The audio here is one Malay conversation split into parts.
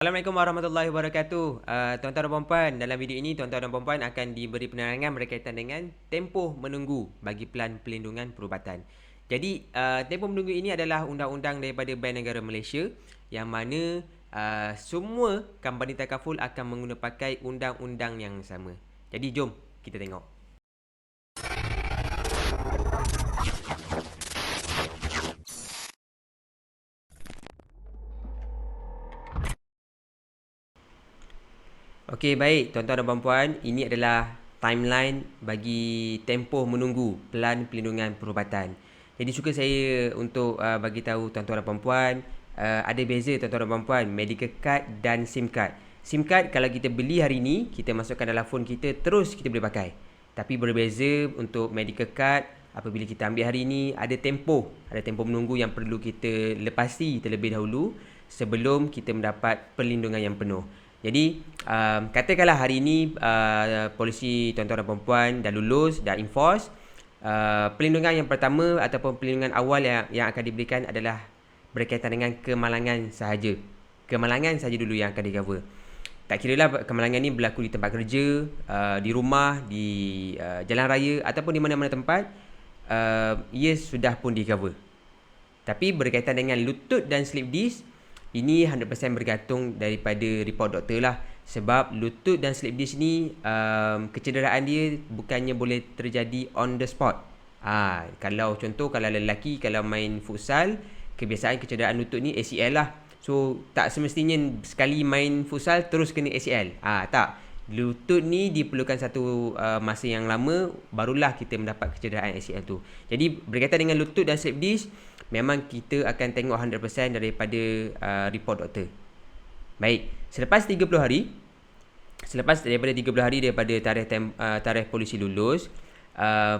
Assalamualaikum warahmatullahi wabarakatuh. Tuan-tuan dan puan-puan, dalam video ini tuan-tuan dan puan-puan akan diberi penerangan berkaitan dengan tempoh menunggu bagi pelan pelindungan perubatan. Jadi, tempoh menunggu ini adalah undang-undang daripada Bank Negara Malaysia yang mana semua company takaful akan menggunakan pakai undang-undang yang sama. Jadi, jom kita tengok. Okey, baik tuan-tuan dan puan-puan, ini adalah timeline bagi tempoh menunggu pelan pelindungan perubatan. Jadi suka saya untuk bagi tahu tuan-tuan dan puan-puan, ada beza tuan-tuan dan puan-puan, medical card dan SIM card. SIM card kalau kita beli hari ini, kita masukkan dalam phone kita, terus kita boleh pakai. Tapi berbeza untuk medical card, apabila kita ambil hari ini, ada tempoh menunggu yang perlu kita lepasi terlebih dahulu sebelum kita mendapat perlindungan yang penuh. Jadi, katakanlah hari ini polisi tuan-tuan dan puan-puan dah lulus, dah enforce. Perlindungan yang pertama ataupun perlindungan awal yang akan diberikan adalah berkaitan dengan kemalangan sahaja. Kemalangan sahaja dulu yang akan di-cover. Tak kiralah kemalangan ni berlaku di tempat kerja, di rumah, di jalan raya ataupun di mana-mana tempat, ia sudah pun di-cover. Tapi berkaitan dengan lutut dan slip disc, ini 100% bergantung daripada report doktor lah. Sebab lutut dan slip disc ni kecederaan dia bukannya boleh terjadi on the spot. Kalau lelaki kalau main futsal, kebiasaan kecederaan lutut ni ACL lah. So tak semestinya sekali main futsal terus kena ACL. Tak. Lutut ni diperlukan satu masa yang lama barulah kita mendapat kecederaan ACL tu. Jadi berkaitan dengan lutut dan slip disc, memang kita akan tengok 100% daripada report doktor. Baik, selepas daripada 30 hari daripada tarikh polisi lulus,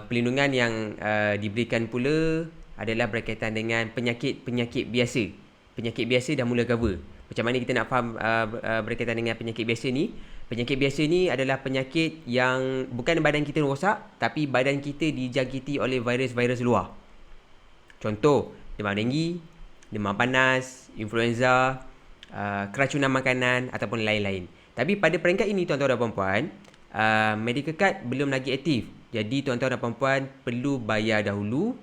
perlindungan yang diberikan pula adalah berkaitan dengan penyakit biasa. Penyakit biasa dah mula cover. Macam mana kita nak faham berkaitan dengan penyakit biasa ni? Penyakit biasa ni adalah penyakit yang bukan badan kita rosak, tapi badan kita dijangkiti oleh virus-virus luar. Contoh, demam denggi, demam panas, influenza, keracunan makanan ataupun lain-lain. Tapi pada peringkat ini tuan-tuan dan puan-puan, medical card belum lagi aktif. Jadi tuan-tuan dan puan-puan perlu bayar dahulu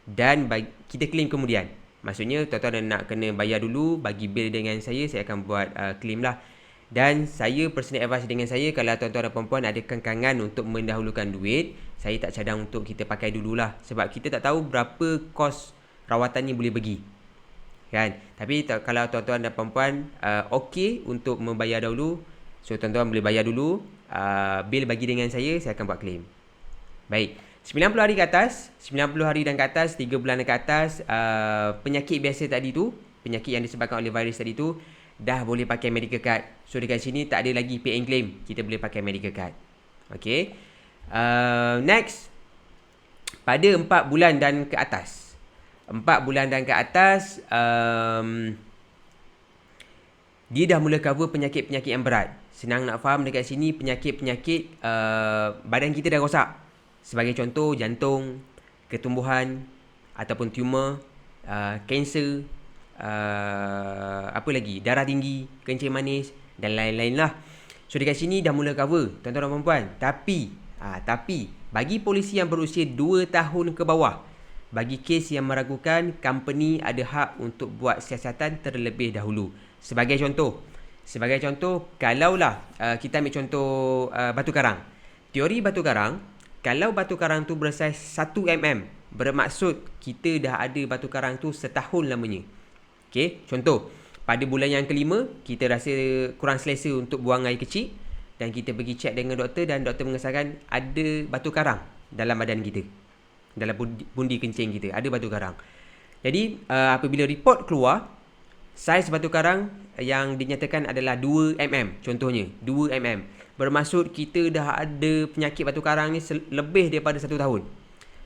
dan kita claim kemudian. Maksudnya tuan-tuan nak kena bayar dulu, bagi bil dengan saya akan buat claim lah. Dan saya personal advice dengan saya, kalau tuan-tuan dan puan-puan ada kengkangan untuk mendahulukan duit, saya tak cadang untuk kita pakai dululah. Sebab kita tak tahu berapa kos rawatan ni boleh pergi. Kan? Tapi kalau tuan-tuan dan puan-puan okey untuk membayar dahulu, so tuan-tuan boleh bayar dulu, bil bagi dengan saya akan buat claim. Baik, 90 hari ke atas, 90 hari dan ke atas, 3 bulan ke atas, penyakit biasa tadi tu, penyakit yang disebabkan oleh virus tadi tu, dah boleh pakai medical card. So dekat sini tak ada lagi pay and claim, kita boleh pakai medical card. Okay. Next, pada 4 bulan dan ke atas, 4 bulan dan ke atas, dia dah mula cover penyakit-penyakit yang berat. Senang nak faham dekat sini, penyakit-penyakit badan kita dah rosak. Sebagai contoh, jantung, ketumbuhan ataupun tumor, kanser, apa lagi, darah tinggi, kencing manis dan lain-lain lah. So dekat sini dah mula cover tuan-tuan dan puan-puan. Tapi bagi polisi yang berusia 2 tahun ke bawah, bagi kes yang meragukan, company ada hak untuk buat siasatan terlebih dahulu. Sebagai contoh, kalaulah kita ambil contoh batu karang. Teori batu karang, kalau batu karang tu bersaiz 1 mm, bermaksud kita dah ada batu karang tu setahun lamanya. Okey, contoh, pada bulan yang kelima, kita rasa kurang selesa untuk buang air kecil dan kita pergi cek dengan doktor dan doktor mengesahkan ada batu karang dalam badan kita. Dalam bundi kencing kita, ada batu karang. Jadi, apabila report keluar, saiz batu karang yang dinyatakan adalah 2 mm, contohnya, 2 mm. Bermaksud kita dah ada penyakit batu karang ni lebih daripada 1 tahun.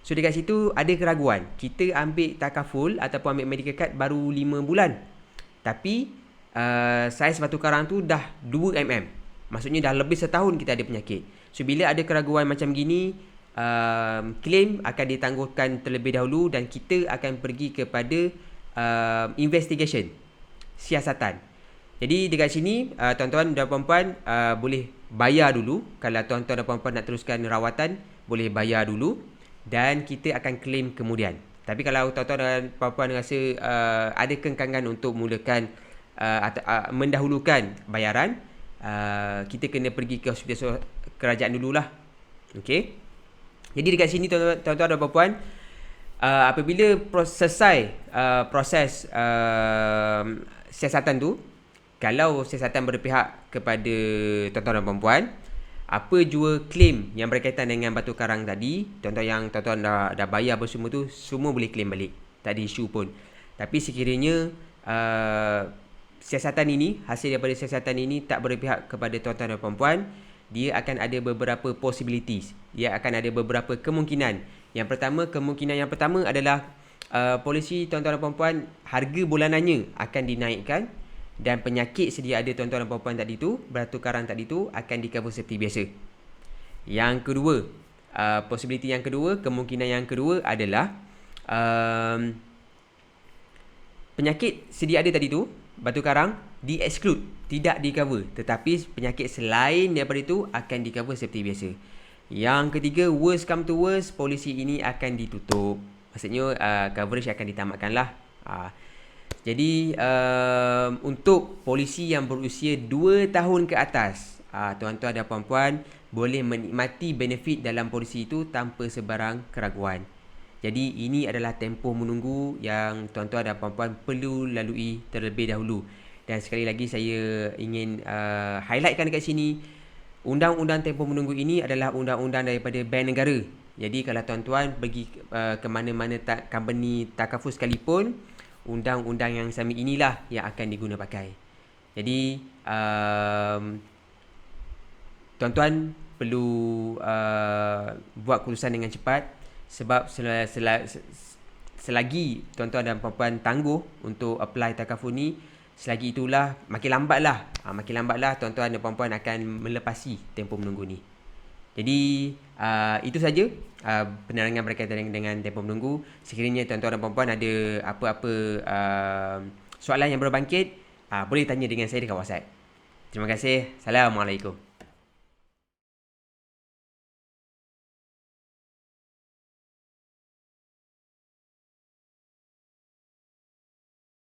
So dekat situ ada keraguan. Kita ambil takaful ataupun ambil medical card baru 5 bulan. Tapi saiz batu karang tu dah 2 mm. Maksudnya dah lebih setahun kita ada penyakit. So bila ada keraguan macam gini, claim akan ditangguhkan terlebih dahulu dan kita akan pergi kepada investigation, siasatan. Jadi dekat sini tuan-tuan dan puan-puan boleh bayar dulu. Kalau tuan-tuan dan puan-puan nak teruskan rawatan, boleh bayar dulu dan kita akan claim kemudian. Tapi kalau tuan-tuan dan puan-puan rasa ada kengkangan untuk mulakan mendahulukan bayaran, kita kena pergi ke hospital kerajaan dululah. Okey. Jadi dekat sini tuan-tuan dan puan-puan, apabila selesai proses siasatan tu, kalau siasatan berpihak kepada tuan-tuan dan puan-puan, apa jua claim yang berkaitan dengan batu karang tadi, tuan-tuan dah bayar apa semua tu, semua boleh claim balik. Tak ada isu pun. Tapi sekiranya siasatan ini, hasil daripada siasatan ini tak berpihak kepada tuan-tuan dan puan-puan, dia akan ada beberapa possibilities. Dia akan ada beberapa kemungkinan. Kemungkinan yang pertama adalah polisi tuan-tuan dan puan-puan, harga bulanannya akan dinaikkan dan penyakit sedia ada tuan-tuan dan puan-puan tadi tu, batu karang tadi tu akan di-cover seperti biasa. Yang kedua, possibility yang kedua, kemungkinan yang kedua adalah penyakit sedia ada tadi tu, batu karang, di-exclude, tidak di-cover. Tetapi penyakit selain daripada itu akan di-cover seperti biasa. Yang ketiga, worst come to worst, polisi ini akan ditutup. Maksudnya coverage akan ditamatkan lah. Jadi untuk polisi yang berusia 2 tahun ke atas, tuan-tuan dan puan-puan boleh menikmati benefit dalam polisi itu tanpa sebarang keraguan. Jadi ini adalah tempoh menunggu yang tuan-tuan dan puan-puan perlu lalui terlebih dahulu. Dan sekali lagi saya ingin highlightkan dekat sini, undang-undang tempoh menunggu ini adalah undang-undang daripada Bank Negara. Jadi kalau tuan-tuan pergi ke mana-mana company takaful sekalipun, undang-undang yang sama inilah yang akan diguna pakai. Jadi tuan-tuan perlu buat keputusan dengan cepat, sebab selagi tuan-tuan dan puan-puan tangguh untuk apply takaful ni, selagi itulah makin lambatlah tuan-tuan dan puan-puan akan melepasi tempoh menunggu ni. Jadi itu saja penerangan berkaitan dengan tempoh menunggu. Sekiranya tuan-tuan dan puan-puan ada apa-apa soalan yang berbangkit, boleh tanya dengan saya dekat WhatsApp. Terima kasih. Assalamualaikum.